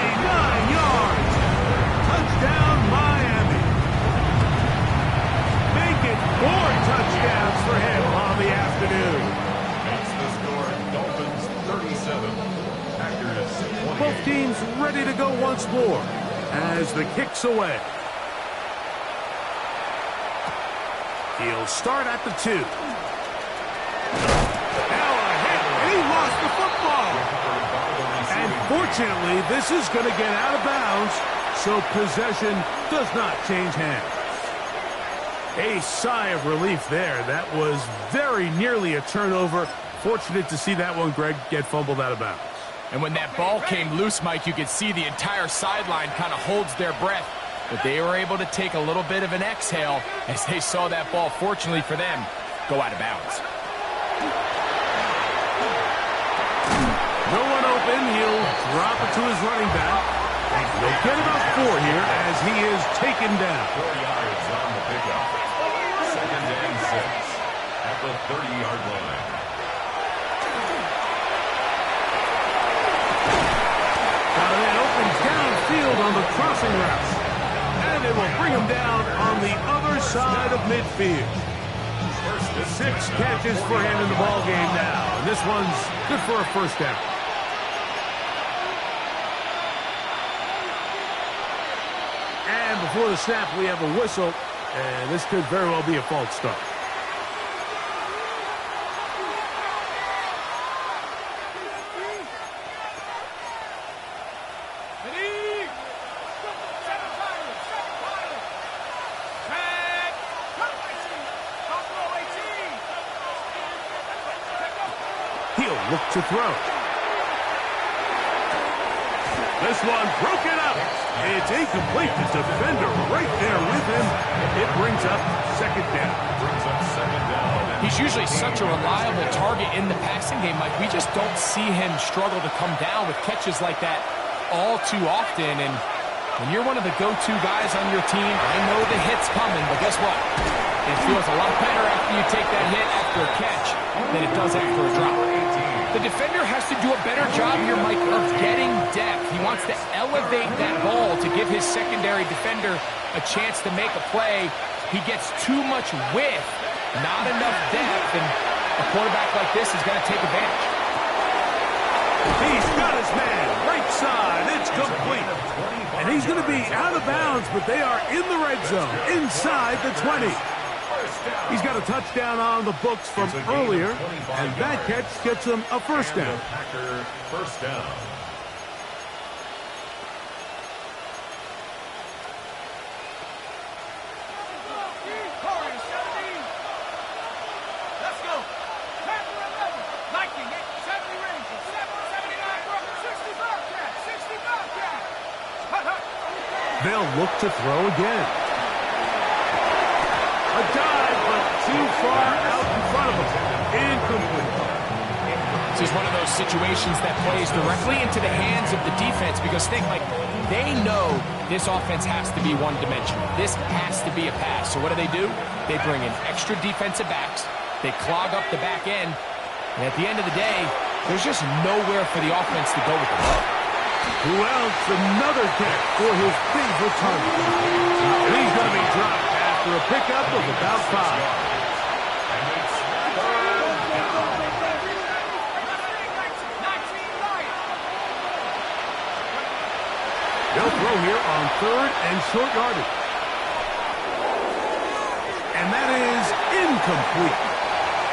yards. Touchdown, Miami. Make it 4 touchdowns for him on the afternoon. Makes the score Dolphins 37. Both teams ready to go once more as the kick's away. He'll start at the 2. Now a hit, and he lost the football. And fortunately, this is going to get out of bounds, so possession does not change hands. A sigh of relief there. That was very nearly a turnover. Fortunate to see that one, Greg, get fumbled out of bounds. And when that ball came loose, Mike, you could see the entire sideline kind of holds their breath. But they were able to take a little bit of an exhale as they saw that ball, fortunately for them, go out of bounds. No one open. He'll drop it to his running back. They'll get about 4 here as he is taken down. 4 yards on the pickup. 2nd and 6 at the 30-yard line. Downfield on the crossing route. And it will bring him down on the other side of midfield. 6 catches for him in the ball game now. And this one's good for a 1st down. And before the snap, we have a whistle. And this could very well be a false start. Look to throw. This one broken up. It's incomplete. The defender right there with him. It brings up 2nd down. He's usually such a reliable target in the passing game, Mike. We just don't see him struggle to come down with catches like that all too often. And when you're one of the go-to guys on your team, I know the hit's coming, but guess what? It feels a lot better after you take that hit after a catch than it does after a drop. The defender has to do a better job here, Mike, of getting depth. He wants to elevate that ball to give his secondary defender a chance to make a play. He gets too much width, not enough depth, and a quarterback like this is going to take advantage. He's got his man, right side, it's complete. And he's going to be out of bounds, but they are in the red zone, inside the 20. He's got a touchdown on the books from earlier, and that catch gets him a 1st down. Packer 1st down. They'll look to throw again. A dive, but too far out in front of him. Incomplete. This is one of those situations that plays directly into the hands of the defense because think, like, they know this offense has to be one-dimensional. This has to be a pass. So what do? They bring in extra defensive backs. They clog up the back end. And at the end of the day, there's just nowhere for the offense to go with the ball. Who else? Another catch for his favorite target. And he's going to be dropped after a pickup of about 5. They'll throw here on 3rd and short yardage. And that is incomplete.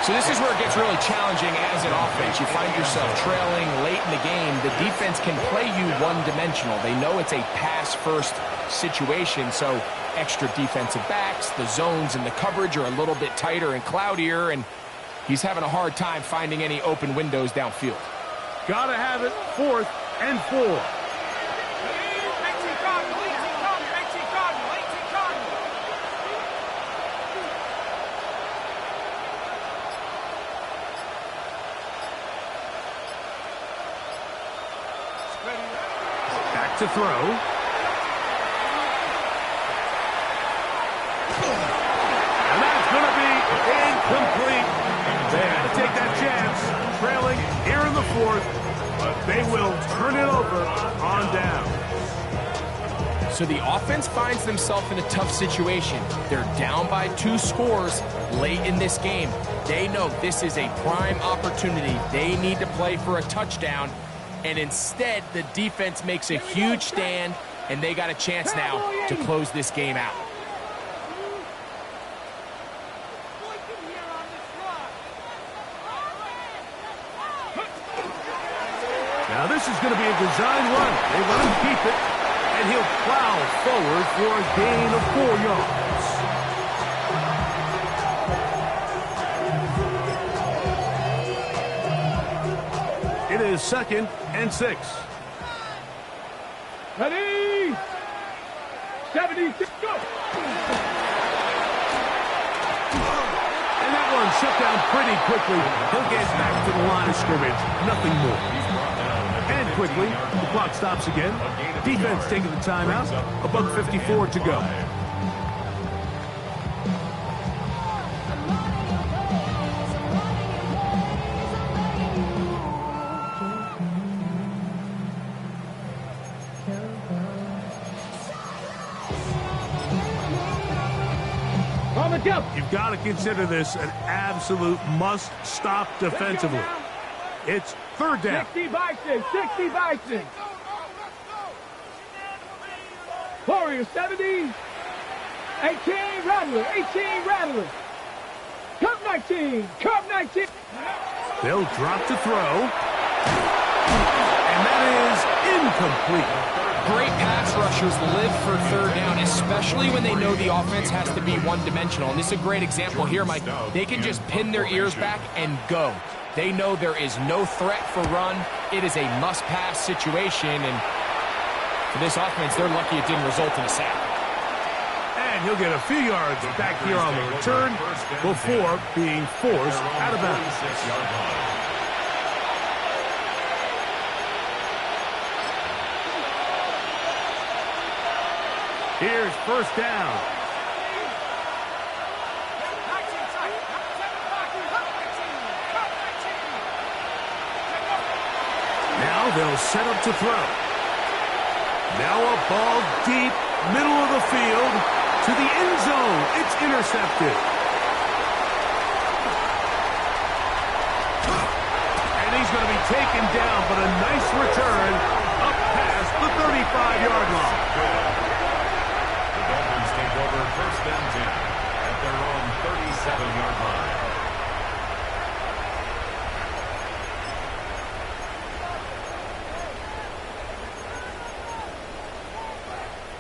So this is where it gets really challenging as an offense. You find yourself trailing late in the game. The defense can play you one-dimensional. They know it's a pass-first situation, so extra defensive backs, the zones and the coverage are a little bit tighter and cloudier, and he's having a hard time finding any open windows downfield. Gotta have it, 4th and 4. Back to throw. And that's going to be incomplete. They had to take that chance, trailing here in the 4th, but they will turn it over on down. So the offense finds themselves in a tough situation. They're down by 2 scores late in this game. They know this is a prime opportunity. They need to play for a touchdown. And instead, the defense makes a huge stand, and they got a chance now to close this game out. Now this is going to be a design run. They let him keep it, and he'll plow forward for a gain of 4 yards. It is 2nd and 6. Ready? 76, go! And that one shut down pretty quickly. He'll get back to the line of scrimmage. Nothing more. And quickly, the clock stops again. Defense taking the timeout. $1:54 to go. You've got to consider this an absolute must-stop defensively. It's 3rd down. 60 Bison, 60 Bison. Warrior 70. 18 Rattler, 18 Rattler. Cup 19, Cup 19. They'll drop to throw. And that is incomplete. Great pass rushers live for 3rd down, especially when they know the offense has to be one-dimensional. And this is a great example here, Mike. They can just pin their ears back and go. They know there is no threat for run. It is a must-pass situation, and for this offense, they're lucky it didn't result in a sack. And he'll get a few yards back here on the return before being forced out of bounds. Here's 1st down. Now they'll set up to throw. Now a ball deep, middle of the field, to the end zone. It's intercepted. And he's going to be taken down, but a nice return up past the 35-yard line. Take over 1st and 10 at their own 37-yard line.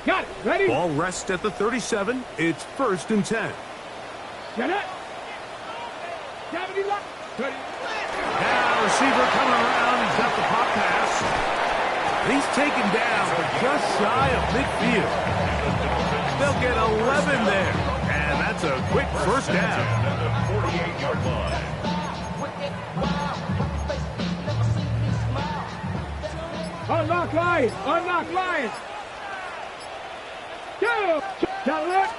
Got it, ready? Ball rests at the 37. It's 1st and 10. Get it. 70 left. Now receiver coming around. He's got the pop pass. And he's taken down, but just shy of midfield. They'll get 11 there. And that's a quick 1st down. 48-yard line. Unlock Lions. Unlock Lions. Go. Cadillac.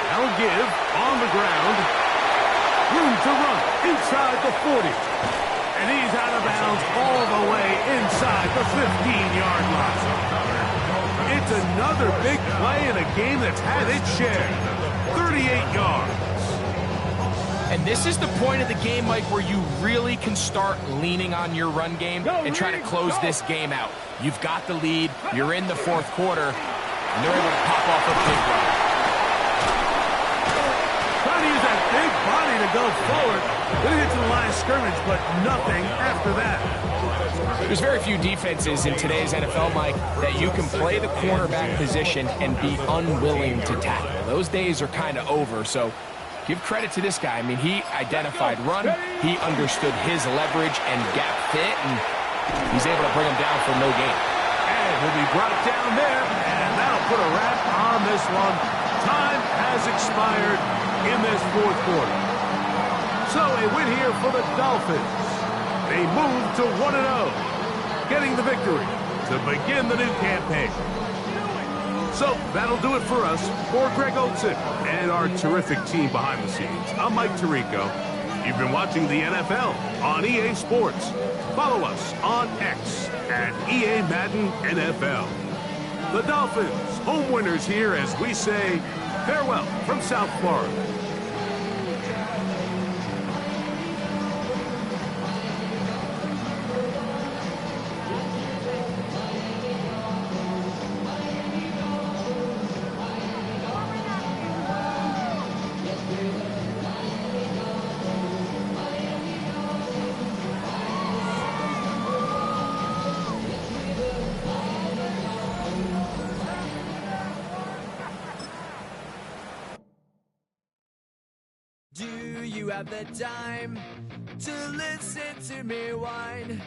Now give on the ground. Room to run inside the 40. And he's out of bounds all the way inside the 15-yard line. It's another big play in a game that's had its share. 38 yards. And this is the point of the game, Mike, where you really can start leaning on your run game and try to close this game out. You've got the lead. You're in the 4th quarter, and they're able to pop off a big run. Trying to use that big body to to go forward. Gonna get to the line of scrimmage, but nothing after that. There's very few defenses in today's NFL, Mike, that you can play the cornerback position and be unwilling to tackle. Those days are kind of over, so give credit to this guy. I mean, he identified run, he understood his leverage and gap fit, and he's able to bring him down for no gain. And he'll be brought down there, and that'll put a wrap on this one. Time has expired in this fourth quarter. So a win here for the Dolphins. They move to 1-0, getting the victory to begin the new campaign. So that'll do it for us. For Greg Olson and our terrific team behind the scenes, I'm Mike Tirico. You've been watching the NFL on EA Sports. Follow us on X at EA Madden NFL. The Dolphins, home winners here as we say farewell from South Florida. Do you have the time to listen to me whine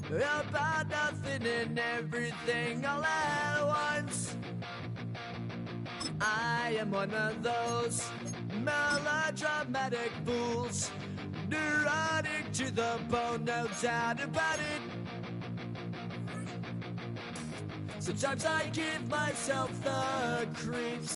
about nothing and everything all at once? I am one of those melodramatic fools, neurotic to the bone, no doubt about it. Sometimes I give myself the creeps.